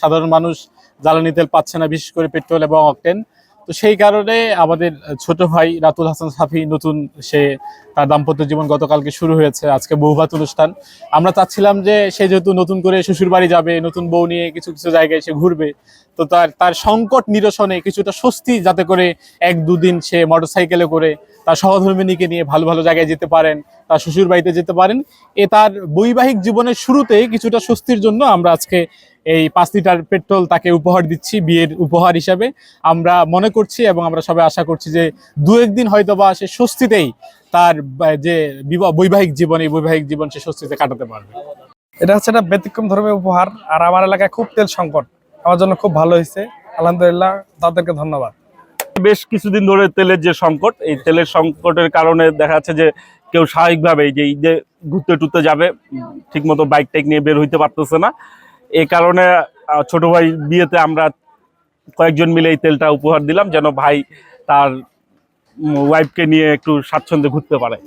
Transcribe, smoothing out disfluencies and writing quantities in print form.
সাধারণ মানুষ জ্বালানি তেল পাচ্ছে না, বিশেষ করে পেট্রোল এবং অকটেন। তো সেই কারণে আমাদের ছোট ভাই রাতুল হাসান সাফি নতুন সে তার দাম্পত্য জীবন গতকালকে শুরু হয়েছে, আজকে বৌভাত অনুষ্ঠান। আমরা চাচ্ছিলাম যে সে যেহেতু নতুন করে শ্বশুর বাড়ি যাবে, নতুন বউ নিয়ে কিছু কিছু জায়গায় সে ঘুরবে, তো তার সংকট নিরসনে কিছুটা স্বস্তি যাতে করে 1-2 দিন সে মোটরসাইকেলে করে তার সহধর্মিণীকে নিয়ে ভালো ভালো জায়গায় যেতে পারেন, তার শ্বশুর বাড়িতে যেতে পারেন। তার বৈবাহিক জীবনের শুরুতেই কিছুটা স্বস্তির জন্য আমরা আজকে এই 5 লিটার পেট্রোল তাকে উপহার দিচ্ছি, বিয়ের উপহার হিসাবে আমরা মনে করছি। এবং আমরা সবাই আশা করছি যে 2-1 দিন হয়তো বা সে স্বস্তিতেই তার যে বৈবাহিক জীবন, এই বৈবাহিক জীবন সে স্বস্তিতে কাটাতে পারবে। এটা হচ্ছে একটা ব্যতিক্রম ধর্মের উপহার। আর আমার এলাকায় খুব তেল সংকট, আমার জন্য খুব ভালো হয়েছে, আলহামদুলিল্লাহ, তাদেরকে ধন্যবাদ। বেশ কিছুদিন ধরে তেলের যে সংকট, এই তেলের সংকটের কারণে দেখা যাচ্ছে যে কেউ স্বাভাবিকভাবে যে ঈদে ঘুরতে টুরতে যাবে, ঠিকমতো বাইক টাইক নিয়ে বের হইতে পারতেছে না। এই কারণে ছোট ভাই বিয়েতে আমরা কয়েকজন মিলে এই তেলটা উপহার দিলাম, যেন ভাই তার ওয়াইফকে নিয়ে একটু স্বাচ্ছন্দ্যে ঘুরতে পারে।